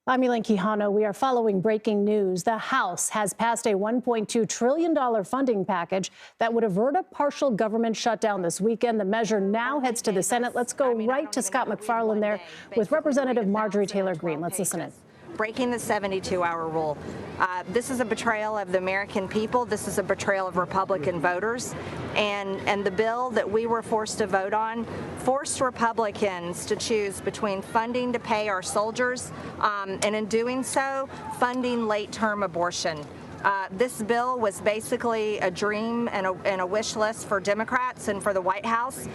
I'm Elaine Quijano. We are following breaking news. The House has passed a $1.2 trillion funding package that would avert a partial government shutdown this weekend. The measure now heads to the Senate. Let's go right to Scott MacFarlane there with Representative Marjorie Taylor Greene. Let's listen in. Breaking the 72-hour rule. This is a betrayal of the American people. This is a betrayal of Republican voters. And the bill that we were forced to vote on forced Republicans to choose between funding to pay our soldiers and in doing so, funding late-term abortion. This bill was basically a dream and a wish list for Democrats and for the White House.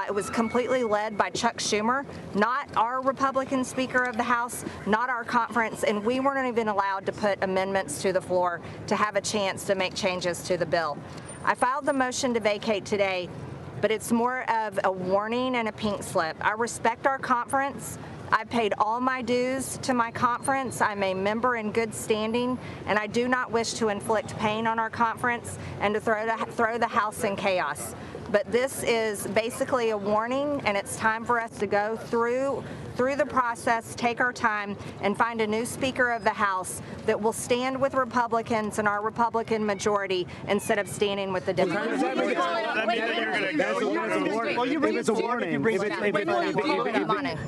It was completely led by Chuck Schumer, not our Republican Speaker of the House, not our conference, and we weren't even allowed to put amendments to the floor to have a chance to make changes to the bill. I filed the motion to vacate today, but it's more of a warning and a pink slip. I respect our conference. I've paid all my dues to my conference. I'm a member in good standing, and I do not wish to inflict pain on our conference and to throw the House in chaos. But this is basically a warning, and it's time for us to go through the process, take our time, and find a new Speaker of the House that will stand with Republicans and our Republican majority instead of standing with the Democrats.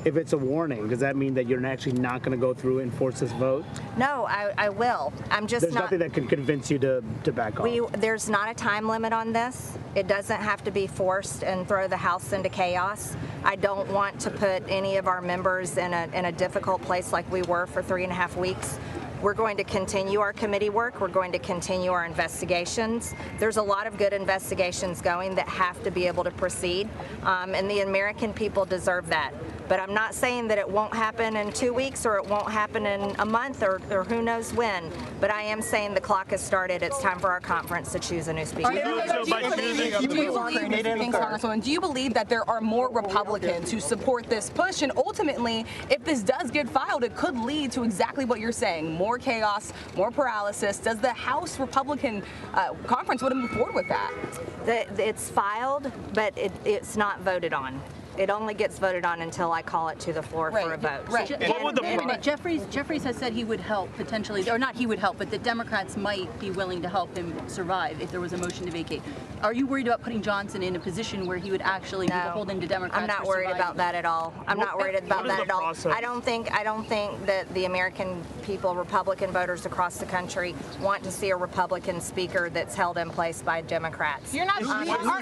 If it's a warning, does that mean that you're actually not going to go through and force this vote? No, I will. There's nothing that can convince you to back off. There's not a time limit on this. It doesn't have to be forced and throw the House into chaos. I don't want to put any of our members in a difficult place like we were for 3.5 weeks. We're going to continue our committee work. We're going to continue our investigations. There's a lot of good investigations going that have to be able to proceed, and the American people deserve that. But I'm not saying that it won't happen in 2 weeks or it won't happen in a month or who knows when. But I am saying the clock has started. It's time for our conference to choose a new speaker. Do you believe that there are more Republicans who support this push? And ultimately, if this does get filed, it could lead to exactly what you're saying, more chaos, more paralysis. Does the House Republican conference want to move forward with that? It's filed, but it's not voted on. It only gets voted on until I call it to the floor for a vote. Right. Jeffries has said he would help potentially, or not he would help, but the Democrats might be willing to help him survive if there was a motion to vacate. Are you worried about putting Johnson in a position where he would actually be beholden to Democrats? I'm not worried about that at all. I'm not worried about that at all. I don't think that the American people, Republican voters across the country, want to see a Republican speaker that's held in place by Democrats. You're not.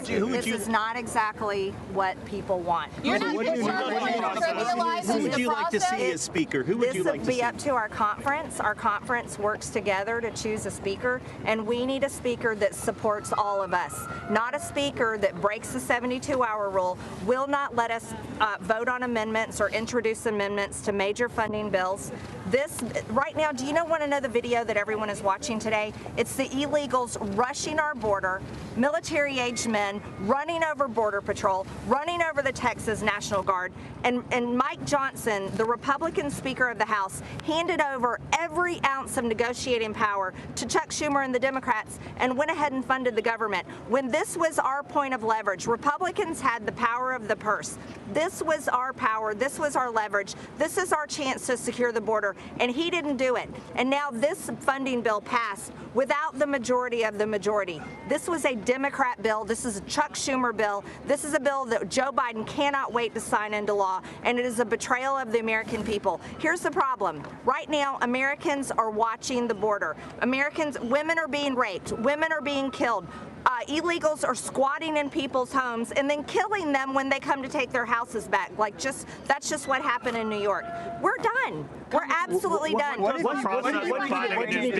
This is not exactly what people want. You're not Who would you like to see as speaker? Who would you like to see? This would be up to our conference. Our conference works together to choose a speaker, and we need a speaker that supports all of us, not a speaker that breaks the 72-hour rule, will not let us vote on amendments or introduce amendments to major funding bills. This, right now, do you want to know the video that everyone is watching today? It's the illegals rushing our border, military-aged men running over Border Patrol, running over the Texas National Guard, and Mike Johnson, the Republican Speaker of the House, handed over every ounce of negotiating power to Chuck Schumer and the Democrats and went ahead and funded the government. When this was our point of leverage, Republicans had the power of the purse. This was our power. This was our leverage. This is our chance to secure the border, and he didn't do it. And now this funding bill passed without the majority of the majority. This was a Democrat bill. This is a Chuck Schumer bill. This is a bill that Joe Biden cannot wait to sign into law, and it is a betrayal of the American people. Here's the problem. Right now, Americans are watching the border. Women are being raped. Women are being killed. Illegals are squatting in people's homes and then killing them when they come to take their houses back. That's just what happened in New York. We're done. We're absolutely done. What do you need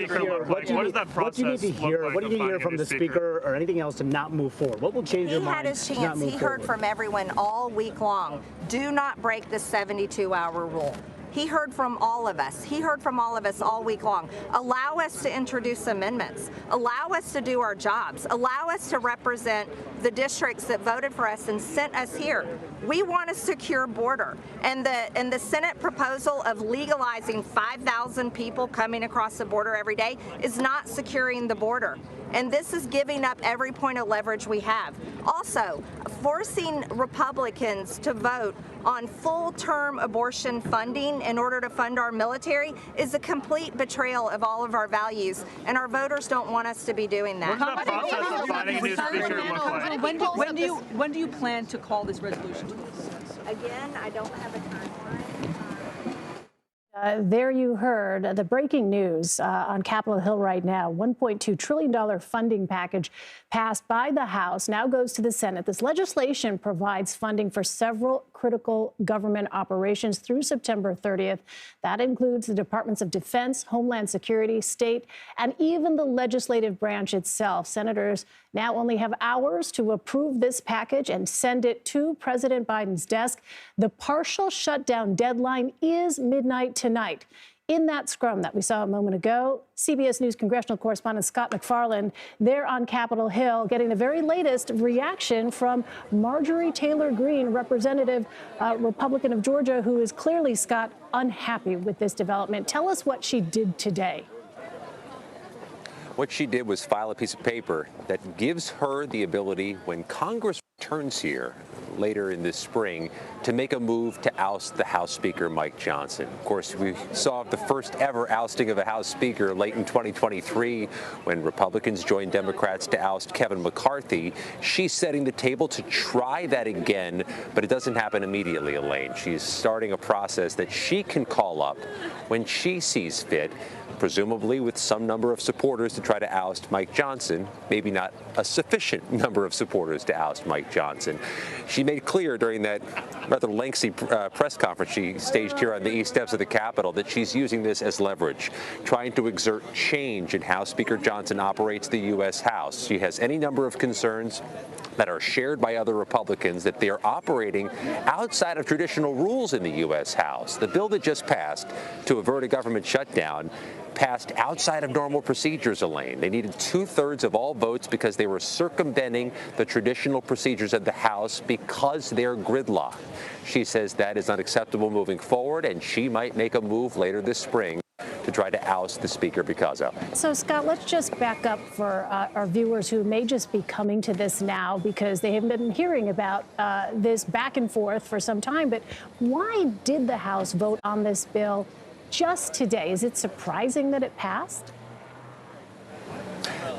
to hear from the speaker or anything else to not move forward? What will change your mind? He had his chance. He heard from everyone all week long. Do not break the 72-hour rule. He heard from all of us. He heard from all of us all week long. Allow us to introduce amendments. Allow us to do our jobs. Allow us to represent the districts that voted for us and sent us here. We want a secure border. And the Senate proposal of legalizing 5,000 people coming across the border every day is not securing the border. And this is giving up every point of leverage we have. Also, forcing Republicans to vote on full-term abortion funding in order to fund our military is a complete betrayal of all of our values, and our voters don't want us to be doing that. What's the process of finding a new speaker look like? When do you plan to call this resolution to close? Again, I don't have a timeline. There you heard the breaking news on Capitol Hill right now. $1.2 trillion funding package passed by the House now goes to the Senate. This legislation provides funding for several critical government operations through September 30th. That includes the Departments of Defense, Homeland Security, State, and even the legislative branch itself. Senators now only have hours to approve this package and send it to President Biden's desk. The partial shutdown deadline is midnight tonight. In that scrum that we saw a moment ago, CBS News congressional correspondent Scott MacFarlane there on Capitol Hill getting the very latest reaction from Marjorie Taylor Greene, representative Republican of Georgia, who is clearly, Scott, unhappy with this development. Tell us what she did today. What she did was file a piece of paper that gives her the ability, when Congress returns here later in this spring, to make a move to oust the House Speaker, Mike Johnson. Of course, we saw the first ever ousting of a House Speaker late in 2023 when Republicans joined Democrats to oust Kevin McCarthy. She's setting the table to try that again, but it doesn't happen immediately, Elaine. She's starting a process that she can call up when she sees fit, presumably with some number of supporters to try to oust Mike Johnson, maybe not a sufficient number of supporters to oust Mike Johnson. She made clear during that rather lengthy press conference she staged here on the east steps of the Capitol that she's using this as leverage, trying to exert change in how Speaker Johnson operates the U.S. House. She has any number of concerns that are shared by other Republicans that they are operating outside of traditional rules in the U.S. House. The bill that just passed to avert a government shutdown passed outside of normal procedures, Elaine. They needed 2/3 of all votes because they were circumventing the traditional procedures of the House because they're gridlocked. She says that is unacceptable moving forward, and she might make a move later this spring to try to oust the Speaker because of it. So, Scott, let's just back up for our viewers who may just be coming to this now because they have been hearing about this back and forth for some time. But why did the House vote on this bill just today? Is it surprising that it passed?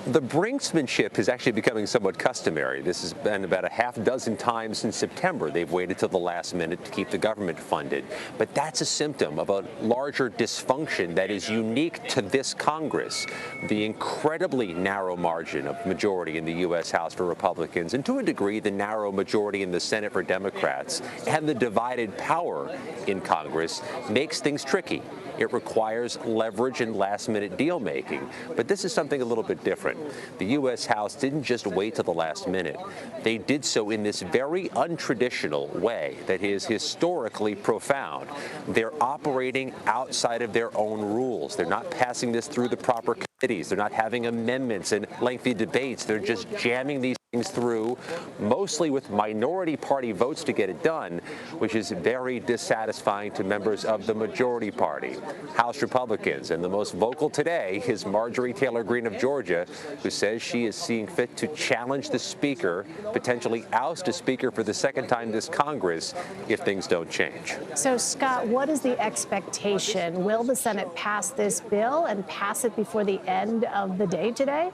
The brinksmanship is actually becoming somewhat customary. This has been about a half dozen times since September. They've waited till the last minute to keep the government funded. But that's a symptom of a larger dysfunction that is unique to this Congress. The incredibly narrow margin of majority in the U.S. House for Republicans, and to a degree, the narrow majority in the Senate for Democrats, and the divided power in Congress makes things tricky. It requires leverage and last-minute deal-making. But this is something a little bit different. The U.S. House didn't just wait till the last minute. They did so in this very untraditional way that is historically profound. They're operating outside of their own rules. They're not passing this through the proper committees. They're not having amendments and lengthy debates. They're just jamming these things through, mostly with minority party votes to get it done, which is very dissatisfying to members of the majority party, House Republicans. And the most vocal today is Marjorie Taylor Greene of Georgia, who says she is seeing fit to challenge the Speaker, potentially oust a Speaker for the second time this Congress if things don't change. So, Scott, what is the expectation? Will the Senate pass this bill and pass it before the end of the day today?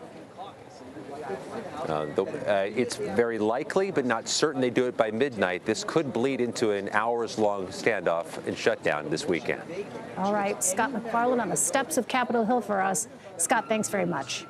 It's very likely, but not certain they do it by midnight. This could bleed into an hours-long standoff and shutdown this weekend. All right, Scott MacFarlane on the steps of Capitol Hill for us. Scott, thanks very much.